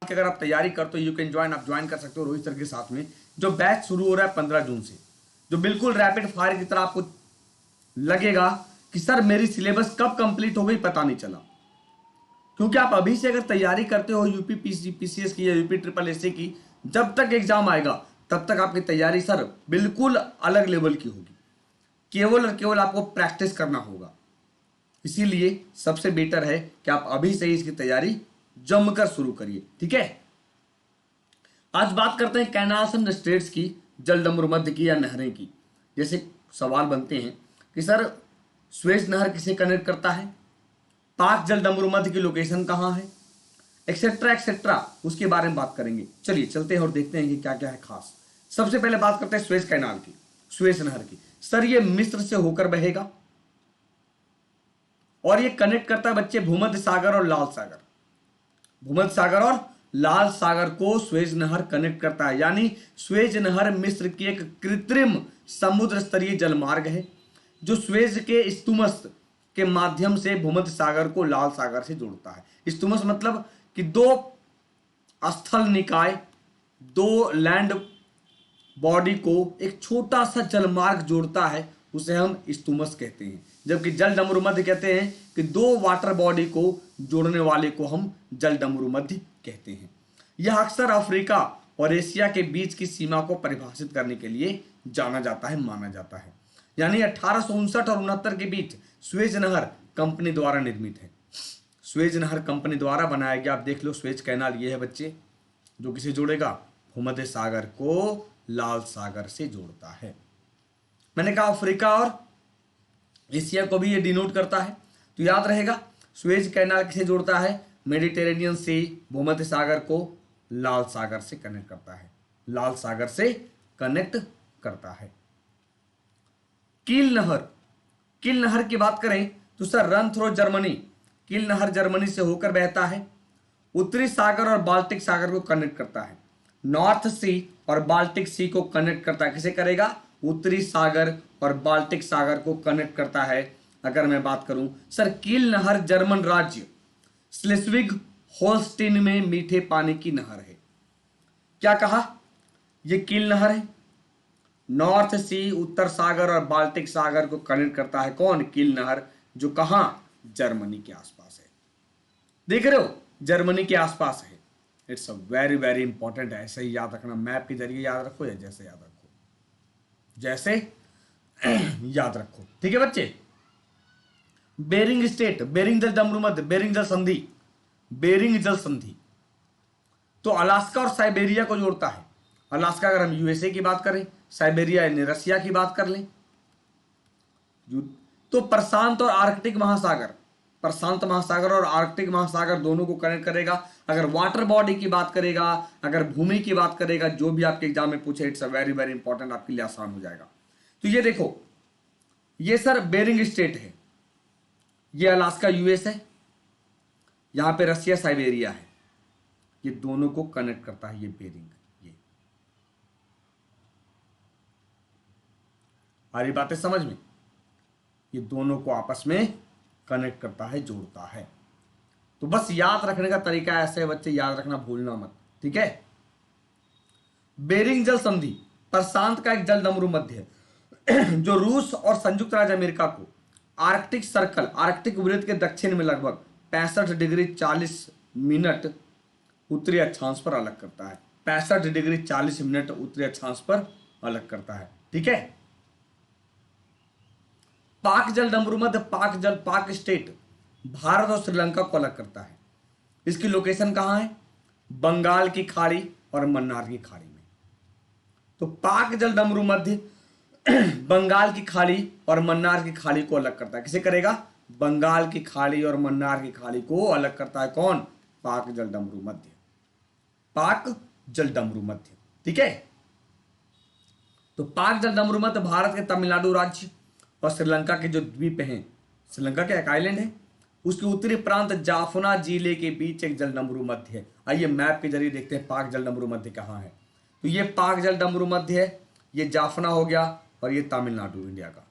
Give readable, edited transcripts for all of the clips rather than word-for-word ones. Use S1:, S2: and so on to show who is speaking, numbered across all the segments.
S1: कि अगर आप तैयारी करते हो यू कैन ज्वाइन, आप ज्वाइन कर सकते हो रोहित सर के साथ में, जो बैच शुरू हो रहा है 15 जून से, जो बिल्कुल रैपिड फायर की तरह आपको लगेगा कि सर मेरी सिलेबस कब कंप्लीट हो गई पता नहीं चला। क्योंकि आप अभी से अगर तैयारी करते हो यूपी पीसीएस की या यूपी ट्रिपल एससी की, जब तक एग्जाम आएगा तब तक आपकी तैयारी सर बिल्कुल अलग लेवल की होगी। केवल और केवल आपको प्रैक्टिस करना होगा। इसीलिए सबसे बेटर है कि आप अभी से ही इसकी तैयारी जमकर शुरू करिए। ठीक है, आज बात करते हैं कैनाल्स एंड स्ट्रेट्स की, जलडमरू मध्य की या नहरें की। जैसे सवाल बनते हैं कि सर स्वेज नहर किसे कनेक्ट करता है, पाक जलडमरू मध्य की लोकेशन कहां है, एक्सेट्रा एक्सेट्रा, उसके बारे में बात करेंगे। चलिए चलते हैं और देखते हैं कि क्या क्या है खास। सबसे पहले बात करते हैं स्वेज कैनाल की, स्वेज नहर की। सर ये मिस्र से होकर बहेगा और ये कनेक्ट करता है बच्चे भूमध्य सागर और लाल सागर। भूमध्य सागर और लाल सागर को स्वेज नहर कनेक्ट करता है। यानी स्वेज नहर मिस्र की एक कृत्रिम समुद्र स्तरीय जलमार्ग है जो स्वेज के स्तुमस के माध्यम से भूमध्य सागर को लाल सागर से जोड़ता है। स्तुमस मतलब कि दो स्थल निकाय, दो लैंड बॉडी को एक छोटा सा जलमार्ग जोड़ता है, उसे हम स्तुमस कहते हैं। जबकि जल डमरू मध्य कहते हैं कि दो वाटर बॉडी को जोड़ने वाले को हम जल डमरू मध्य कहते हैं। यह अक्सर अफ्रीका और एशिया के बीच की सीमा को परिभाषित करने के लिए जाना जाता है, माना जाता है। यानी 1859 और 69 के बीच स्वेज नहर कंपनी द्वारा निर्मित है। स्वेज नहर कंपनी द्वारा बनाया गया। आप देख लो स्वेज कैनाल ये है बच्चे, जो किसे जोड़ेगा, भूमध्य सागर को लाल सागर से जोड़ता है। मैंने कहा अफ्रीका और एशिया को भी ये डिनोट करता है, तो याद रहेगा स्वेज कैनाल किसे जोड़ता है, मेडिटेरेनियन सी भूमध्य सागर को लाल सागर से कनेक्ट करता है, लाल सागर से कनेक्ट करता है। कील नहर, कील नहर की बात करें तो सर रन थ्रो जर्मनी, कील नहर जर्मनी से होकर बहता है, उत्तरी सागर और बाल्टिक सागर को कनेक्ट करता है। नॉर्थ सी और बाल्टिक सी को कनेक्ट करता है, किसे करेगा, उत्तरी सागर और बाल्टिक सागर को कनेक्ट करता है। अगर मैं बात करूं सर कील नहर जर्मन राज्य स्लेस्विग होल्स्टीन में मीठे पानी की नहर है। क्या कहा, यह कील नहर है, नॉर्थ सी, उत्तर सागर और बाल्टिक सागर को कनेक्ट करता है। कौन, कील नहर, जो कहां, जर्मनी के आसपास है। देख रहे हो, जर्मनी के आसपास है। It's a very very important है, ऐसे ही याद रखना, मैप के जरिए याद रखो या जैसे याद रखो, जैसे याद रखो। ठीक है बच्चे, बेरिंग स्टेट, बेरिंग जल डमरू मध्य, बेरिंग जल संधि, बेरिंग जल संधि तो अलास्का और साइबेरिया को जोड़ता है। अलास्का अगर हम यूएसए की बात करें, साइबेरिया यानी रसिया की बात कर लें, तो प्रशांत और आर्कटिक महासागर, प्रशांत महासागर और आर्कटिक महासागर दोनों को कनेक्ट करेगा। अगर वाटर बॉडी की बात करेगा, अगर भूमि की बात करेगा, जो भी आपके एग्जाम में पूछे, it's a very very important, आपके लिए आसान हो जाएगा। तो ये देखो, ये सर बेरिंग स्टेट है, ये अलास्का यूएस है, यहां पे रसिया साइबेरिया है, ये दोनों को कनेक्ट करता है ये बेरिंग। ये आ रही बातें समझ में, ये दोनों को आपस में कनेक्ट करता है, जोड़ता है। तो बस याद रखने का तरीका ऐसे बच्चे, याद रखना, भूलना मत। ठीक है, बेरिंग जल संधि प्रशांत का एक जल डमरू मध्य है जो रूस और संयुक्त राज्य अमेरिका को आर्कटिक सर्कल, आर्कटिक वृत्त के दक्षिण में लगभग 65 डिग्री 40 मिनट उत्तरी अक्षांश पर अलग करता है। 65 डिग्री 40 मिनट उत्तरी अक्षांश पर अलग करता है। ठीक है, पाक जल डमरू मध्य, पाक स्टेट भारत और श्रीलंका को अलग करता है। इसकी लोकेशन कहां है, बंगाल की खाड़ी और मन्नार की खाड़ी में। तो पाक जल डमरू मध्य बंगाल की खाड़ी और मन्नार की खाड़ी को अलग करता है। किसे करेगा, बंगाल की खाड़ी और मन्नार की खाड़ी को अलग करता है। कौन, पाक जल डमरू मध्य, पाक जल डमरू मध्य। ठीक है, तो पाक जल डमरू मध्य भारत के तमिलनाडु राज्य और श्रीलंका के जो द्वीप हैं, श्रीलंका के एक आइलैंड है, उसके उत्तरी प्रांत जाफना जिले के बीच एक जल डमरू मध्य है। आइए मैप के जरिए देखते हैं पाक जल डमरू मध्य कहाँ है। तो ये पाक जल डमरू मध्य है, ये जाफना हो गया, और ये तमिलनाडु इंडिया का,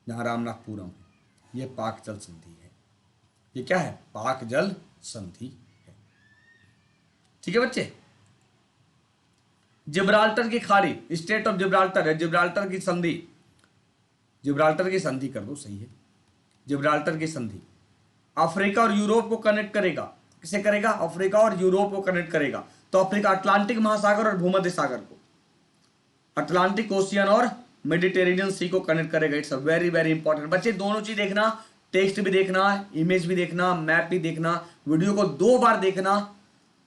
S1: जहाँ रामनाथपुरम है, ये पाक जल संधि है। ये क्या है, पाक जल संधि है। ठीक है बच्चे। जिब्राल्टर की खाड़ी, स्टेट ऑफ जिब्राल्टर है, जिब्राल्टर की संधि, जिब्राल्टर की संधि कर दो, सही है, जिब्राल्टर की संधि अफ्रीका और यूरोप को कनेक्ट करेगा। किसे करेगा? अफ्रीका और यूरोप को कनेक्ट करेगा। तो अफ्रीका अटलांटिक महासागर और भूमध्य सागर को, अटलांटिक ओशियन और मेडिटेरेनियन सी को कनेक्ट करेगा। It's a very very important बच्चे। दोनों चीज देखना, टेक्स्ट भी देखना, इमेज भी देखना, मैप भी देखना, वीडियो को 2 बार देखना।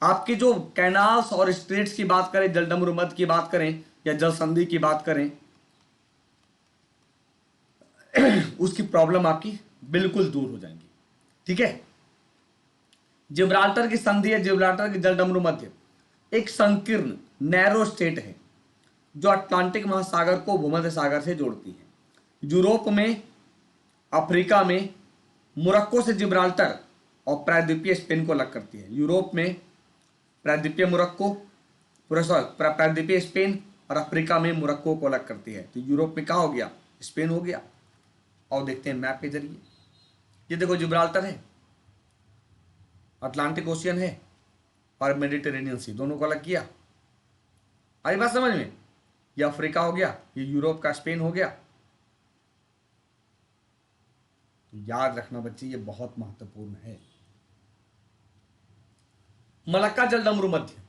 S1: आपके जो कैनाल्स और स्ट्रेट्स की बात करें, जलडमरू मध्य की बात करें या जल संधि की बात करें, उसकी प्रॉब्लम आपकी बिल्कुल दूर हो जाएंगी। ठीक है। जिब्राल्टर की संधि है, जिब्राल्टर की जलडमरू मध्य एक संकीर्ण नैरो स्टेट है जो अटलांटिक महासागर को भूमध्य सागर से जोड़ती है। यूरोप में, अफ्रीका में मोरक्को से जिब्राल्टर और प्रायद्वीपीय स्पेन को अलग करती है। यूरोप में प्रायद्वीपीय मोरक्को, प्रायद्वीपीय स्पेन, और अफ्रीका में मोरक्को को अलग करती है। तो यूरोप में क्या हो गया? स्पेन हो गया। और देखते हैं मैप के जरिए, ये देखो जिब्राल्टर है, अटलांटिक ओशियन है और मेडिटेरेनियन सी, दोनों को अलग किया। आई बात समझ में? ये अफ्रीका हो गया, ये यूरोप का स्पेन हो गया। तो याद रखना बच्चे, ये बहुत महत्वपूर्ण है। मलक्का जलडमरू मध्य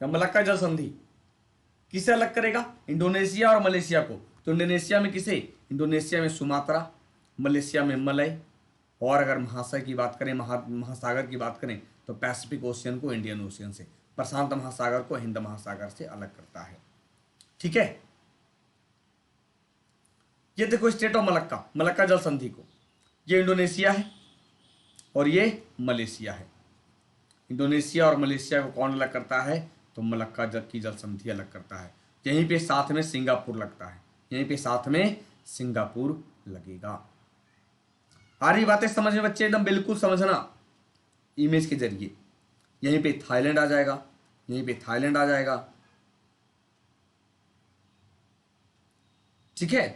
S1: या मलक्का जल संधि किसे अलग करेगा? इंडोनेशिया और मलेशिया को। तो इंडोनेशिया में किसे? इंडोनेशिया में सुमात्रा, मलेशिया में मलय, और अगर महासागर की बात करें, महासागर की बात करें, तो पैसिफिक ओशियन को इंडियन ओशियन से, प्रशांत महासागर को हिंद महासागर से अलग करता है। ठीक है। ये देखो स्टेट ऑफ मलक्का, मलक्का जल संधि को, ये इंडोनेशिया है और ये मलेशिया है। इंडोनेशिया और मलेशिया को कौन अलग करता है? तो मलक्का जल की जल संधि अलग करता है। यहीं पे साथ में सिंगापुर लगता है, यहीं पे साथ में सिंगापुर लगेगा। आ रही बातें समझ में बच्चे? एकदम बिल्कुल समझना इमेज के जरिए। यहीं पे थाईलैंड आ जाएगा, यहीं पे थाईलैंड आ जाएगा। ठीक है।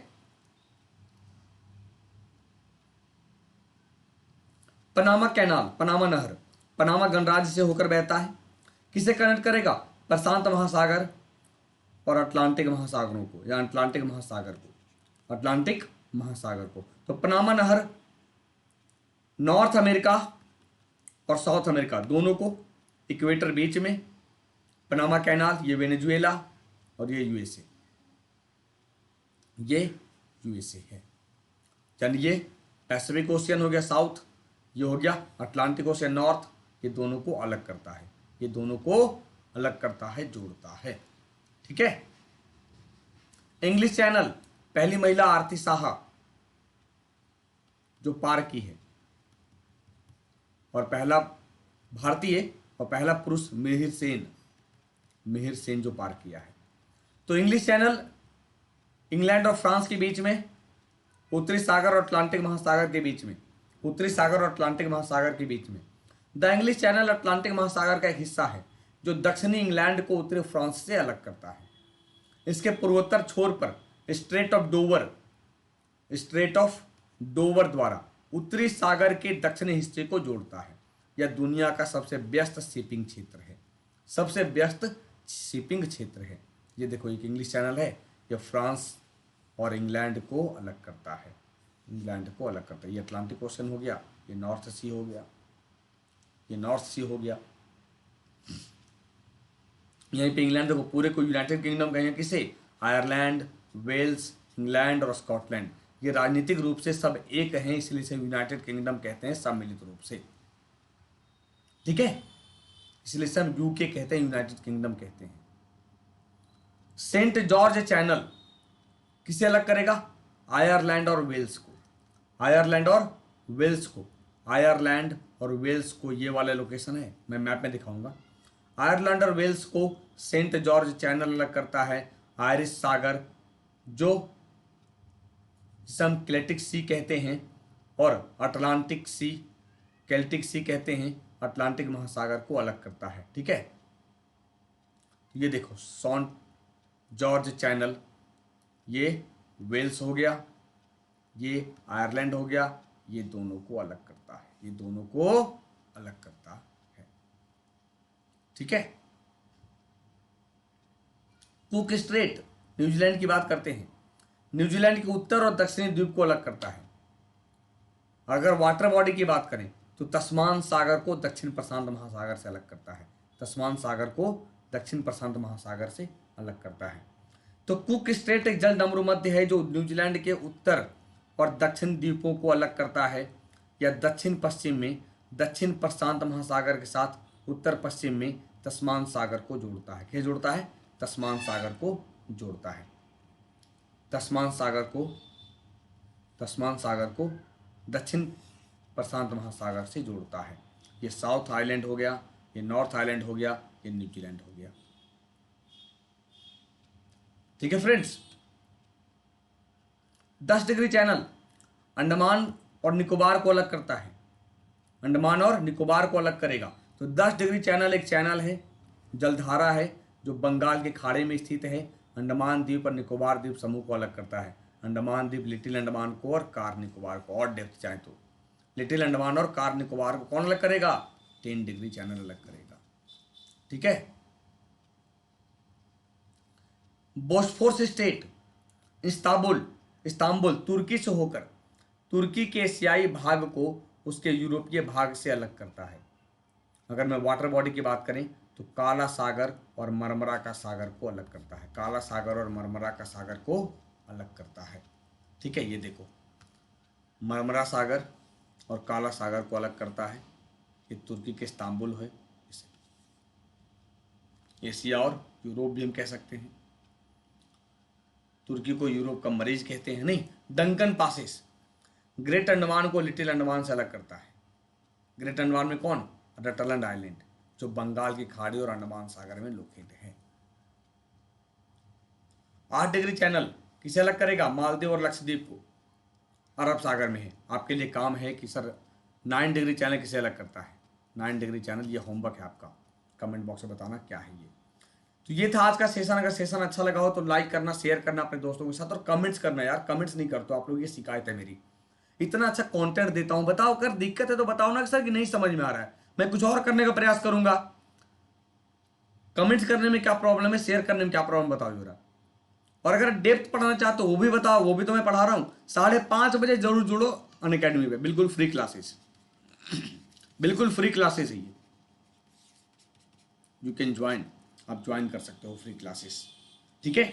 S1: पनामा कैनाल, पनामा नहर पनामा गणराज्य से होकर बहता है। किसे कनेक्ट करेगा? प्रशांत महासागर और अटलांटिक महासागरों को, या अटलांटिक महासागर को, अटलांटिक महासागर को। तो पनामा नहर नॉर्थ अमेरिका और साउथ अमेरिका दोनों को, इक्वेटर बीच में, पनामा कैनाल, ये वेनेजुएला और ये यूएसए, ये यूएसए है। यानी ये पैसिफिक ओशियन हो गया साउथ, ये हो गया अटलांटिक ओशियन नॉर्थ। ये दोनों को अलग करता है, ये दोनों को अलग करता है, जोड़ता है। ठीक है। इंग्लिश चैनल पहली महिला आरती साहा जो पार की है, और पहला भारतीय और पहला पुरुष मिहिर सेन जो पार किया है। तो इंग्लिश चैनल इंग्लैंड और फ्रांस के बीच में, उत्तरी सागर और अटलांटिक महासागर के बीच में, उत्तरी सागर और अटलांटिक महासागर के बीच में। द इंग्लिश चैनल अटलांटिक महासागर का एक हिस्सा है जो दक्षिणी इंग्लैंड को उत्तरी फ्रांस से अलग करता है। इसके पूर्वोत्तर छोर पर स्ट्रेट ऑफ डोवर द्वारा उत्तरी सागर के दक्षिणी हिस्से को जोड़ता है। यह दुनिया का सबसे व्यस्त शिपिंग क्षेत्र है, सबसे व्यस्त शिपिंग क्षेत्र है। ये देखो एक इंग्लिश चैनल है, यह फ्रांस और इंग्लैंड को अलग करता है, इंग्लैंड को अलग करता है। ये अटलांटिक ओशन हो गया, ये नॉर्थ सी हो गया, ये नॉर्थ सी हो गया। यहीं पे इंग्लैंड देखो पूरे को यूनाइटेड किंगडम कहेंगे किसे? आयरलैंड, वेल्स, इंग्लैंड और स्कॉटलैंड, ये राजनीतिक रूप से सब एक हैं, इसलिए इसे यूनाइटेड किंगडम कहते हैं सम्मिलित रूप से। ठीक है। इसलिए सब यूके कहते हैं, यूनाइटेड किंगडम कहते हैं। सेंट जॉर्ज चैनल किसे अलग करेगा? आयरलैंड और वेल्स को, आयरलैंड और वेल्स को, आयरलैंड और वेल्स को, ये वाला लोकेशन है, मैं मैप में दिखाऊंगा। आयरलैंड और वेल्स को सेंट जॉर्ज चैनल अलग करता है। आयरिश सागर जो जिसे हम क्लेटिक सी कहते हैं, और अटलांटिक सी, केल्टिक सी कहते हैं, अटलांटिक महासागर को अलग करता है। ठीक है। ये देखो सेंट जॉर्ज चैनल, ये वेल्स हो गया, ये आयरलैंड हो गया, ये दोनों को अलग करता है, ये दोनों को अलग करता है। ठीक है। कुक स्ट्रेट न्यूजीलैंड की बात करते हैं। न्यूजीलैंड के उत्तर और दक्षिणी द्वीप को अलग करता है। अगर वाटर बॉडी की बात करें तो तस्मान सागर को दक्षिण प्रशांत महासागर से अलग करता है। तस्मान सागर को दक्षिण प्रशांत महासागर से अलग करता है। तो कुक स्ट्रेट एक जल डमरू मध्य है जो न्यूजीलैंड के उत्तर और दक्षिण द्वीपों को अलग करता है, या दक्षिण पश्चिम में दक्षिण प्रशांत महासागर के साथ उत्तर पश्चिम में तस्मान सागर को जोड़ता है। क्या जोड़ता है? तस्मान सागर को जोड़ता है। तस्मान सागर को दक्षिण प्रशांत महासागर से जोड़ता है। ये साउथ आइलैंड हो गया, ये नॉर्थ आइलैंड हो गया, ये न्यूजीलैंड हो गया। ठीक है फ्रेंड्स। 10 डिग्री चैनल अंडमान और निकोबार को अलग करता है। अंडमान और निकोबार को अलग करेगा। तो 10 डिग्री चैनल एक चैनल है, जलधारा है, जो बंगाल के खाड़ी में स्थित है। अंडमान द्वीप और निकोबार द्वीप समूह को अलग करता है। अंडमान द्वीप, लिटिल अंडमान को और कार निकोबार को, और डेप्थ चाहे तो लिटिल अंडमान और कार निकोबार को कौन अलग करेगा? 10 डिग्री चैनल अलग करेगा। ठीक है। बोस्फोरस स्टेट इस्तांबुल तुर्की से होकर तुर्की के एशियाई भाग को उसके यूरोपीय भाग से अलग करता है। अगर मैं वाटर बॉडी की बात करें तो काला सागर और मरमरा का सागर को अलग करता है। काला सागर और मरमरा का सागर को अलग करता है। ठीक है, ये देखो, मरमरा सागर और काला सागर को अलग करता है। ये तुर्की के इस्तांबुल है। इसे एशिया और यूरोप भी हम कह सकते हैं। तुर्की को यूरोप का मरीज कहते हैं। नहीं, डंकन पासेस ग्रेट अंडमान को लिटिल अंडमान से अलग करता है। ग्रेट अंडमान में कौन? रटलैंड आइलैंड, जो बंगाल की खाड़ी और अंडमान सागर में लोकेट है। 8 डिग्री चैनल किसे अलग करेगा? मालदीव और लक्षद्वीप को, अरब सागर में है। आपके लिए काम है कि सर 9 डिग्री चैनल किसे अलग करता है? 9 डिग्री चैनल, ये होमवर्क है आपका, कमेंट बॉक्स में बताना क्या है ये। तो ये था आज का सेशन। अगर सेशन अच्छा लगा हो तो लाइक करना, शेयर करना अपने दोस्तों के साथ, और कमेंट्स करना। यार कमेंट्स नहीं करते आप लोग, ये शिकायत है मेरी। इतना अच्छा कंटेंट देता हूं, बताओ। अगर दिक्कत है तो बताओ ना कि सर कि नहीं समझ में आ रहा है, मैं कुछ और करने का प्रयास करूंगा। कमेंट्स करने में क्या प्रॉब्लम है, शेयर करने में क्या प्रॉब्लम, बताओ जरा। और अगर डेप्थ पढ़ना चाहते हो वो भी बताओ, वो भी तो मैं पढ़ा रहा हूं। 5:30 बजे जरूर जुड़ो अनअकैडमी पे, बिल्कुल फ्री क्लासेस, बिल्कुल फ्री क्लासेस है ये। यू कैन ज्वाइन, आप ज्वाइन कर सकते हो फ्री क्लासेस। ठीक है।